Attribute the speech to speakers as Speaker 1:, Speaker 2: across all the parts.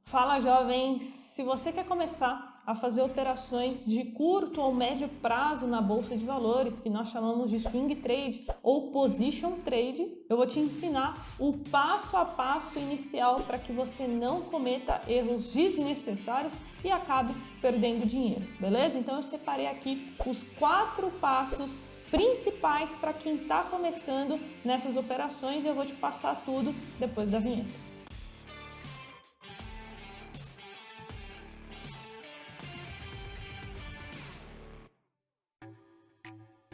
Speaker 1: Fala, jovens! Se você quer começar a fazer operações de curto ou médio prazo na bolsa de valores, que nós chamamos de swing trade ou position trade, eu vou te ensinar o passo a passo inicial para que você não cometa erros desnecessários e acabe perdendo dinheiro, beleza? Então eu separei aqui os 4 passos principais para quem está começando nessas operações e eu vou te passar tudo depois da vinheta.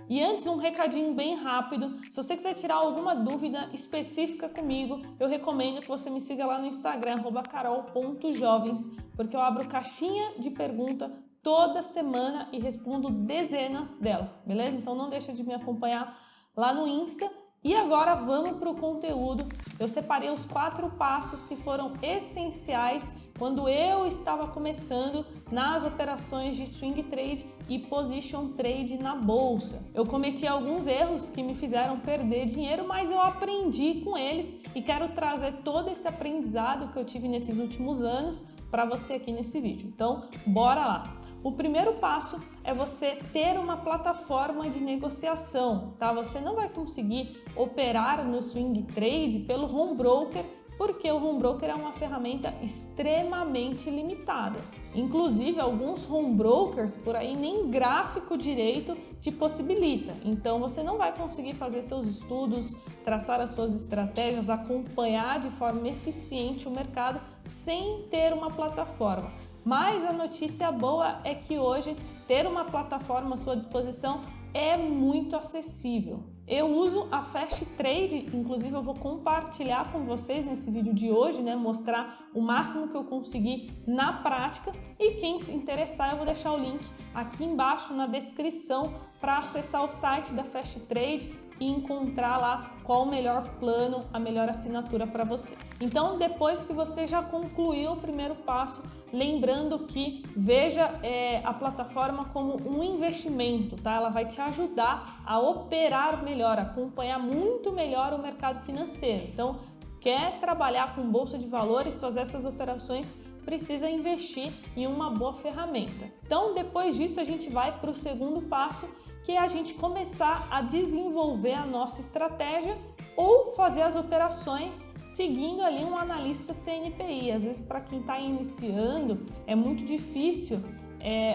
Speaker 1: E antes, um recadinho bem rápido. Se você quiser tirar alguma dúvida específica comigo, eu recomendo que você me siga lá no Instagram, @carol.jovens, porque eu abro caixinha de pergunta toda semana e respondo dezenas dela, beleza? Então não deixa de me acompanhar lá no Insta. E agora vamos para o conteúdo. Eu separei os 4 passos que foram essenciais quando eu estava começando nas operações de swing trade e position trade na bolsa. Eu cometi alguns erros que me fizeram perder dinheiro, mas eu aprendi com eles e quero trazer todo esse aprendizado que eu tive nesses últimos anos para você aqui nesse vídeo. Então, bora lá! O primeiro passo é você ter uma plataforma de negociação, tá? Você não vai conseguir operar no swing trade pelo home broker, porque o home broker é uma ferramenta extremamente limitada. Inclusive, alguns home brokers por aí nem gráfico direito te possibilita. Então, você não vai conseguir fazer seus estudos, traçar as suas estratégias, acompanhar de forma eficiente o mercado sem ter uma plataforma. Mas a notícia boa é que hoje ter uma plataforma à sua disposição é muito acessível. Eu uso a Fast Trade, inclusive eu vou compartilhar com vocês nesse vídeo de hoje, mostrar o máximo que eu consegui na prática, e quem se interessar eu vou deixar o link aqui embaixo na descrição para acessar o site da Fast Trade e encontrar lá qual o melhor plano, a melhor assinatura para você. Então, depois que você já concluiu o primeiro passo, lembrando que veja a plataforma como um investimento, tá? Ela vai te ajudar a operar melhor, acompanhar muito melhor o mercado financeiro. Então, quer trabalhar com bolsa de valores, fazer essas operações, precisa investir em uma boa ferramenta. Então, depois disso, a gente vai para o segundo passo, que é a gente começar a desenvolver a nossa estratégia ou fazer as operações seguindo ali um analista CNPI. Às vezes, para quem está iniciando, é muito difícil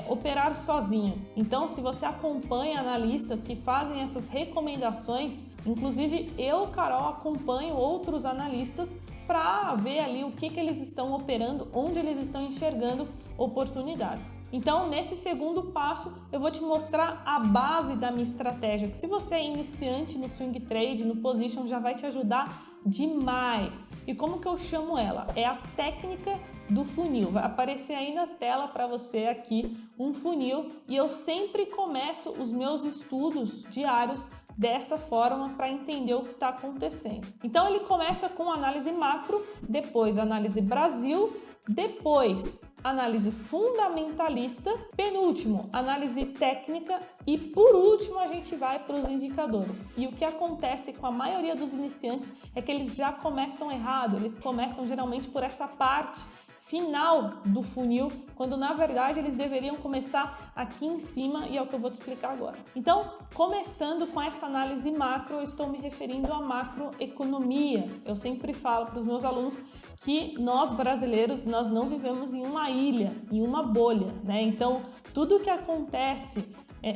Speaker 1: operar sozinho. Então, se você acompanha analistas que fazem essas recomendações, inclusive eu, Carol, acompanho outros analistas para ver ali o que eles estão operando, onde eles estão enxergando oportunidades. Então, nesse segundo passo, eu vou te mostrar a base da minha estratégia, que se você é iniciante no swing trade, no position, já vai te ajudar demais. E como que eu chamo ela? É a técnica do funil. Vai aparecer aí na tela para você aqui um funil, e eu sempre começo os meus estudos diários dessa forma para entender o que está acontecendo. Então ele começa com análise macro, depois análise Brasil, depois análise fundamentalista, penúltimo análise técnica e por último a gente vai para os indicadores. E o que acontece com a maioria dos iniciantes é que eles já começam errado, eles começam geralmente por essa parte final do funil, quando na verdade eles deveriam começar aqui em cima, e é o que eu vou te explicar agora. Então, começando com essa análise macro, eu estou me referindo à macroeconomia. Eu sempre falo para os meus alunos que nós brasileiros, nós não vivemos em uma ilha, em uma bolha, né? Então, tudo o que acontece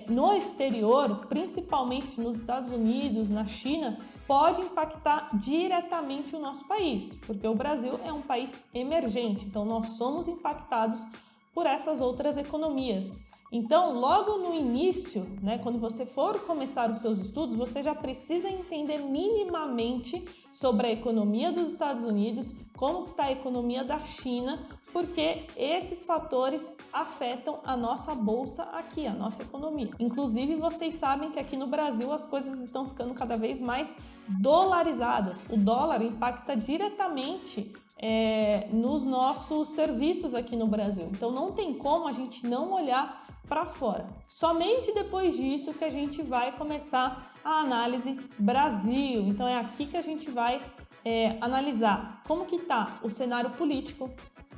Speaker 1: no exterior, principalmente nos Estados Unidos, na China, pode impactar diretamente o nosso país, porque o Brasil é um país emergente, então nós somos impactados por essas outras economias. Então, logo no início, quando você for começar os seus estudos, você já precisa entender minimamente sobre a economia dos Estados Unidos, como está a economia da China, porque esses fatores afetam a nossa bolsa aqui, a nossa economia. Inclusive, vocês sabem que aqui no Brasil as coisas estão ficando cada vez mais dolarizadas. O dólar impacta diretamente nos nossos serviços aqui no Brasil. Então, não tem como a gente não olhar para fora. Somente depois disso que a gente vai começar a análise Brasil. Então é aqui que a gente vai analisar como que está o cenário político,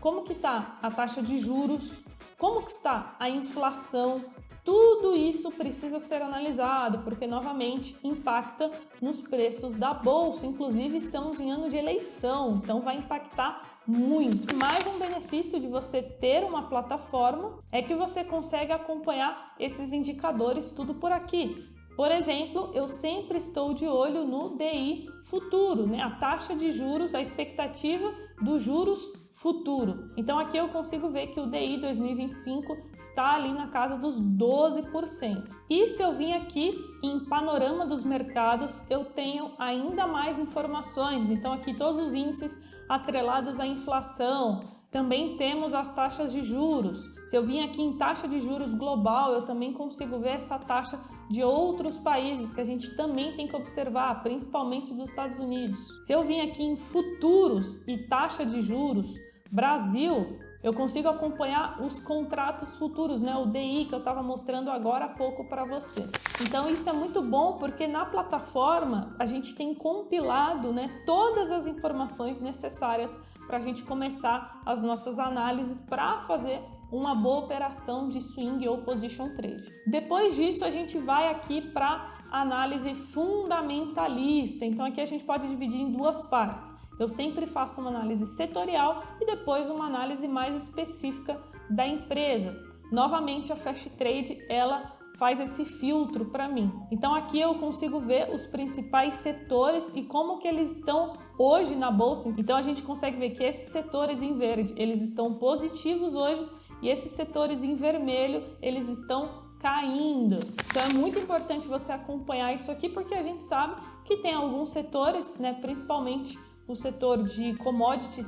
Speaker 1: como que está a taxa de juros, como que está a inflação. Tudo isso precisa ser analisado, porque novamente impacta nos preços da bolsa. Inclusive estamos em ano de eleição, então vai impactar muito. Mais um benefício de você ter uma plataforma é que você consegue acompanhar esses indicadores tudo por aqui. Por exemplo, eu sempre estou de olho no DI futuro, né? A taxa de juros, a expectativa dos juros futuro. Então aqui eu consigo ver que o DI 2025 está ali na casa dos 12%. E se eu vim aqui em panorama dos mercados, eu tenho ainda mais informações. Então aqui todos os índices atrelados à inflação, também temos as taxas de juros. Se eu vim aqui em taxa de juros global, eu também consigo ver essa taxa de outros países que a gente também tem que observar, principalmente dos Estados Unidos. Se eu vim aqui em futuros e taxa de juros Brasil, eu consigo acompanhar os contratos futuros, né? O DI que eu estava mostrando agora há pouco para você. Então isso é muito bom porque na plataforma a gente tem compilado, né, todas as informações necessárias para a gente começar as nossas análises para fazer uma boa operação de swing ou position trade. Depois disso a gente vai aqui para análise fundamentalista. Então aqui a gente pode dividir em duas partes. Eu sempre faço uma análise setorial e depois uma análise mais específica da empresa. Novamente a Fast Trade ela faz esse filtro para mim. Então aqui eu consigo ver os principais setores e como que eles estão hoje na bolsa. Então a gente consegue ver que esses setores em verde, eles estão positivos hoje e esses setores em vermelho, eles estão caindo. Então é muito importante você acompanhar isso aqui porque a gente sabe que tem alguns setores, né, principalmente o setor de commodities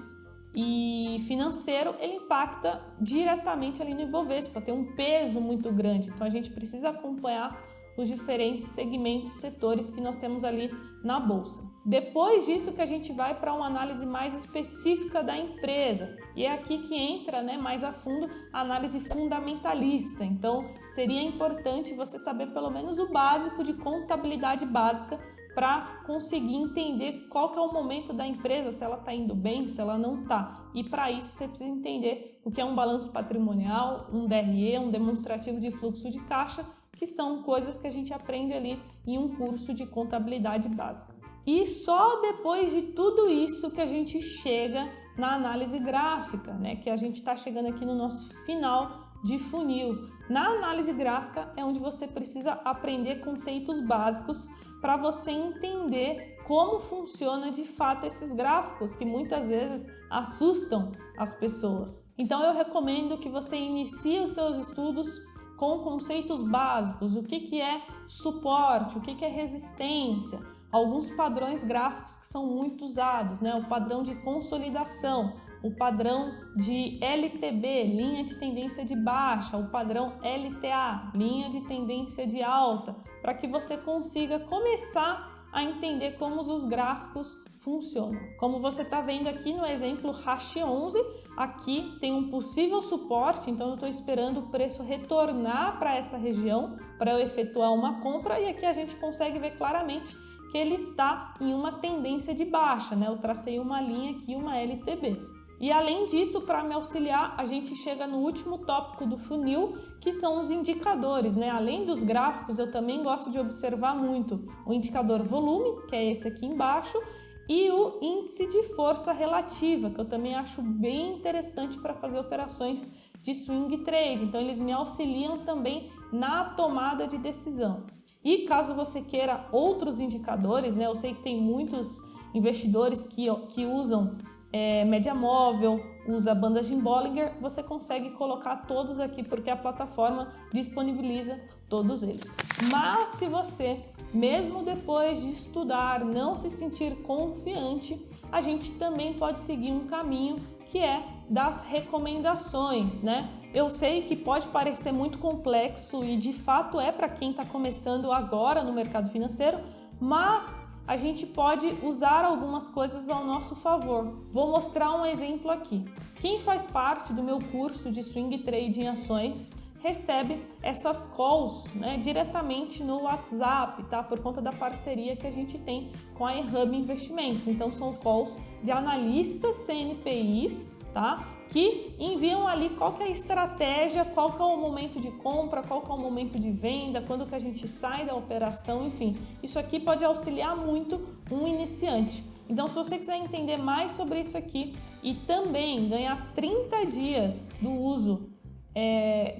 Speaker 1: e financeiro, ele impacta diretamente ali no Ibovespa, tem um peso muito grande. Então a gente precisa acompanhar os diferentes segmentos, setores que nós temos ali na bolsa. Depois disso que a gente vai para uma análise mais específica da empresa. E é aqui que entra, né, mais a fundo a análise fundamentalista. Então seria importante você saber pelo menos o básico de contabilidade básica para conseguir entender qual que é o momento da empresa, se ela está indo bem, se ela não está. E para isso você precisa entender o que é um balanço patrimonial, um DRE, um demonstrativo de fluxo de caixa, que são coisas que a gente aprende ali em um curso de contabilidade básica. E só depois de tudo isso que a gente chega na análise gráfica, né? Que a gente está chegando aqui no nosso final de funil. Na análise gráfica é onde você precisa aprender conceitos básicos para você entender como funciona de fato esses gráficos que muitas vezes assustam as pessoas. Então eu recomendo que você inicie os seus estudos com conceitos básicos, o que é suporte, o que é resistência, alguns padrões gráficos que são muito usados, né? O padrão de consolidação, o padrão de LTB, linha de tendência de baixa, o padrão LTA, linha de tendência de alta, para que você consiga começar a entender como os gráficos funcionam. Como você está vendo aqui no exemplo Hash 11, aqui tem um possível suporte, então eu estou esperando o preço retornar para essa região para eu efetuar uma compra e aqui a gente consegue ver claramente que ele está em uma tendência de baixa, né? Eu tracei uma linha aqui, uma LTB. E além disso, para me auxiliar, a gente chega no último tópico do funil, que são os indicadores, né? Além dos gráficos, eu também gosto de observar muito o indicador volume, que é esse aqui embaixo, e o índice de força relativa, que eu também acho bem interessante para fazer operações de swing trade. Então, eles me auxiliam também na tomada de decisão. E caso você queira outros indicadores, né? Eu sei que tem muitos investidores que usam média móvel, usa bandas de Bollinger, você consegue colocar todos aqui porque a plataforma disponibiliza todos eles. Mas se você, mesmo depois de estudar, não se sentir confiante, a gente também pode seguir um caminho que é das recomendações, né? Eu sei que pode parecer muito complexo e de fato é para quem está começando agora no mercado financeiro, mas a gente pode usar algumas coisas ao nosso favor. Vou mostrar um exemplo aqui. Quem faz parte do meu curso de swing trade em ações recebe essas calls, né, diretamente no WhatsApp, tá? Por conta da parceria que a gente tem com a eHub Investimentos. Então são calls de analistas CNPIs, tá? que enviam ali qual que é a estratégia, qual que é o momento de compra, qual que é o momento de venda, quando que a gente sai da operação, enfim. Isso aqui pode auxiliar muito um iniciante. Então, se você quiser entender mais sobre isso aqui e também ganhar 30 dias do uso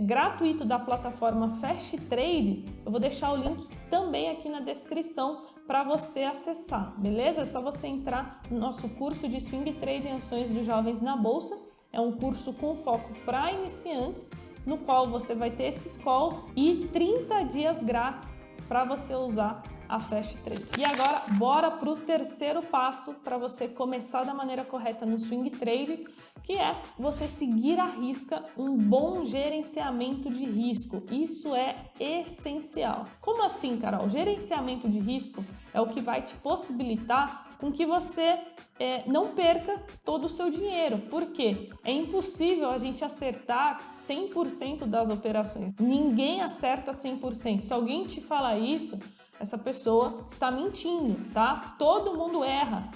Speaker 1: gratuito da plataforma Fast Trade, eu vou deixar o link também aqui na descrição para você acessar, beleza? É só você entrar no nosso curso de Swing Trade em Ações dos Jovens na Bolsa. É um curso com foco para iniciantes, no qual você vai ter esses calls e 30 dias grátis para você usar a Fast Trade. E agora, bora para o terceiro passo para você começar da maneira correta no Swing Trade, que é você seguir à risca um bom gerenciamento de risco. Isso é essencial. Como assim, Carol? Gerenciamento de risco é o que vai te possibilitar com que você não perca todo o seu dinheiro. Por quê? É impossível a gente acertar 100% das operações. Ninguém acerta 100%. Se alguém te falar isso, essa pessoa está mentindo, tá? Todo mundo erra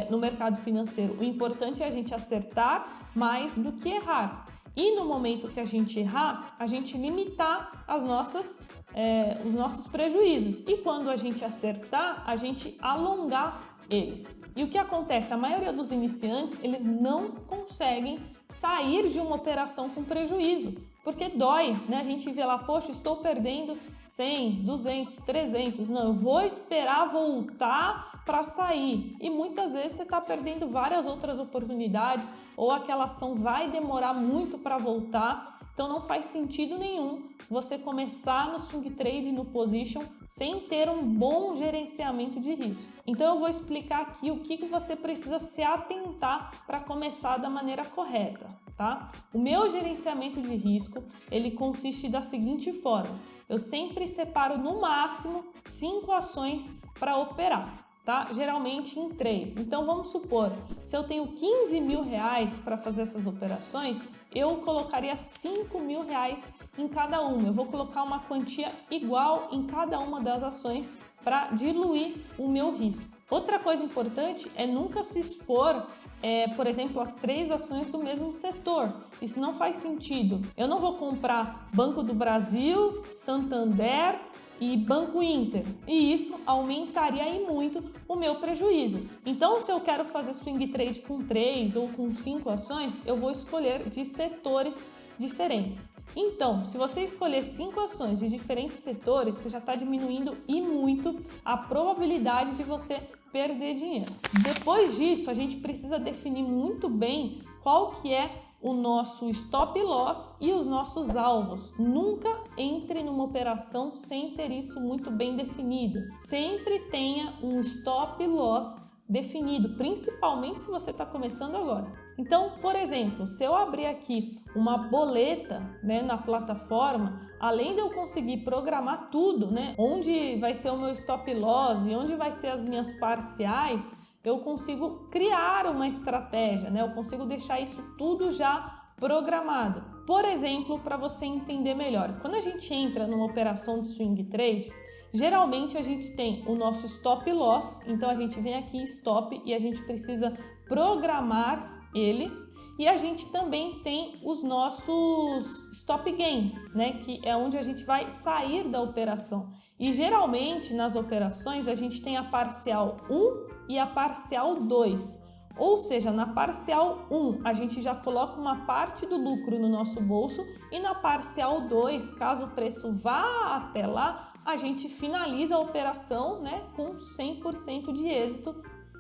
Speaker 1: no mercado financeiro. O importante é a gente acertar mais do que errar. E no momento que a gente errar, a gente limitar os nossos prejuízos. E quando a gente acertar, a gente alongar eles. E o que acontece? A maioria dos iniciantes, eles não conseguem sair de uma operação com prejuízo, porque dói, né? A gente vê lá, poxa, estou perdendo 100, 200, 300, não, eu vou esperar voltar para sair. E muitas vezes você está perdendo várias outras oportunidades, ou aquela ação vai demorar muito para voltar, então não faz sentido nenhum você começar no swing trade, no position, sem ter um bom gerenciamento de risco. Então eu vou explicar aqui o que você precisa se atentar para começar da maneira correta, tá? O meu gerenciamento de risco, ele consiste da seguinte forma: eu sempre separo no máximo 5 ações para operar, tá? Geralmente em 3. Então vamos supor, se eu tenho 15 mil reais para fazer essas operações, eu colocaria 5 mil reais em cada uma. Eu vou colocar uma quantia igual em cada uma das ações para diluir o meu risco. Outra coisa importante é nunca se expor, por exemplo, as 3 ações do mesmo setor. Isso não faz sentido. Eu não vou comprar Banco do Brasil, Santander e Banco Inter, e isso aumentaria aí muito o meu prejuízo. Então, se eu quero fazer swing trade com 3 ou com 5 ações, eu vou escolher de setores diferentes. Então, se você escolher 5 ações de diferentes setores, você já está diminuindo e muito a probabilidade de você perder dinheiro. Depois disso, a gente precisa definir muito bem qual que é o nosso stop loss e os nossos alvos. Nunca entre numa operação sem ter isso muito bem definido. Sempre tenha um stop loss definido, principalmente se você está começando agora. Então, por exemplo, se eu abrir aqui uma boleta, né, na plataforma, além de eu conseguir programar tudo, né, onde vai ser o meu stop loss e onde vai ser as minhas parciais, eu consigo criar uma estratégia, né? Eu consigo deixar isso tudo já programado. Por exemplo, para você entender melhor, quando a gente entra numa operação de swing trade, geralmente a gente tem o nosso stop loss, então a gente vem aqui em stop e a gente precisa programar ele, e a gente também tem os nossos stop gains, né? Que é onde a gente vai sair da operação. E geralmente nas operações a gente tem a parcial 1 e a parcial 2. Ou seja, na parcial 1 a gente já coloca uma parte do lucro no nosso bolso e na parcial 2, caso o preço vá até lá, a gente finaliza a operação, né, com 100% de êxito,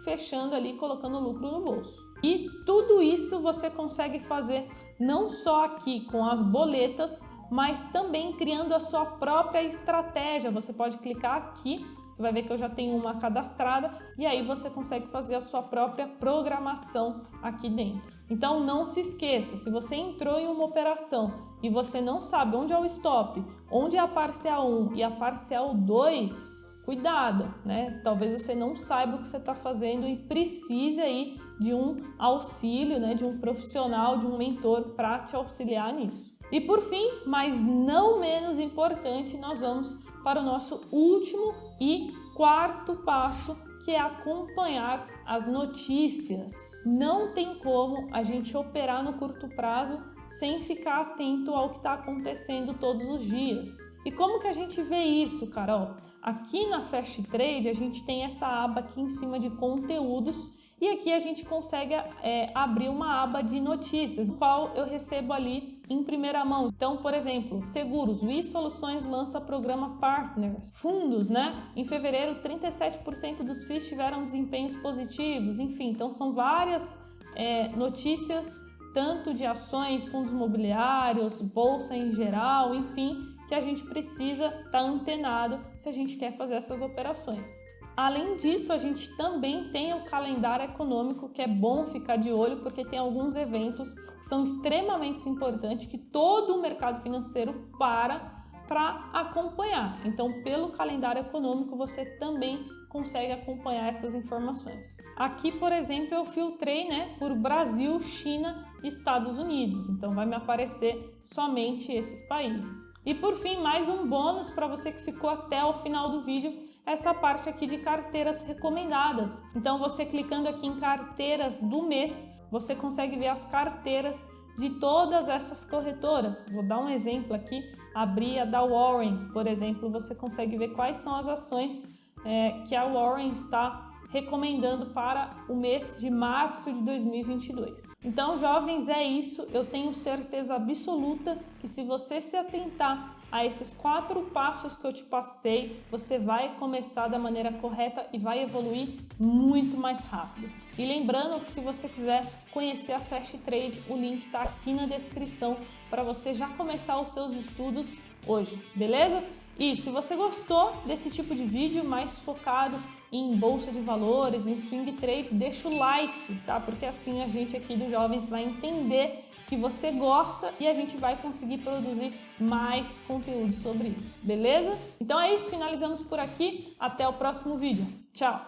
Speaker 1: fechando ali, colocando o lucro no bolso. E tudo isso você consegue fazer não só aqui com as boletas, mas também criando a sua própria estratégia. Você pode clicar aqui, você vai ver que eu já tenho uma cadastrada e aí você consegue fazer a sua própria programação aqui dentro. Então não se esqueça, se você entrou em uma operação e você não sabe onde é o stop, onde é a parcial 1 e a parcial 2, cuidado, né? Talvez você não saiba o que você está fazendo e precise aí de um auxílio, né? De um profissional, de um mentor para te auxiliar nisso. E por fim, mas não menos importante, nós vamos para o nosso último e quarto passo, que é acompanhar as notícias. Não tem como a gente operar no curto prazo sem ficar atento ao que está acontecendo todos os dias. E como que a gente vê isso, Carol? Aqui na Fast Trade a gente tem essa aba aqui em cima de conteúdos e aqui a gente consegue abrir uma aba de notícias, no qual eu recebo ali em primeira mão. Então, por exemplo, seguros, WI Soluções lança programa Partners. Fundos, né? Em fevereiro, 37% dos FIIs tiveram desempenhos positivos. Enfim, então são várias notícias, tanto de ações, fundos imobiliários, bolsa em geral, enfim, que a gente precisa estar antenado se a gente quer fazer essas operações. Além disso, a gente também tem o calendário econômico, que é bom ficar de olho, porque tem alguns eventos que são extremamente importantes, que todo o mercado financeiro para acompanhar. Então, pelo calendário econômico, você também consegue acompanhar essas informações. Aqui, por exemplo, eu filtrei, por Brasil, China e Estados Unidos. Então, vai me aparecer somente esses países. E por fim, mais um bônus para você que ficou até o final do vídeo, essa parte aqui de carteiras recomendadas. Então, você clicando aqui em carteiras do mês, você consegue ver as carteiras de todas essas corretoras. Vou dar um exemplo aqui, abrir a da Warren, por exemplo, você consegue ver quais são as ações que a Warren está recomendando para o mês de março de 2022. Então, jovens, é isso. Eu tenho certeza absoluta que se você se atentar a esses 4 passos que eu te passei, você vai começar da maneira correta e vai evoluir muito mais rápido. E lembrando que se você quiser conhecer a Fast Trade, o link está aqui na descrição para você já começar os seus estudos hoje, beleza? E se você gostou desse tipo de vídeo mais focado em bolsa de valores, em swing trade, deixa o like, tá? Porque assim a gente aqui do Jovens vai entender que você gosta e a gente vai conseguir produzir mais conteúdo sobre isso, beleza? Então é isso, finalizamos por aqui. Até o próximo vídeo. Tchau!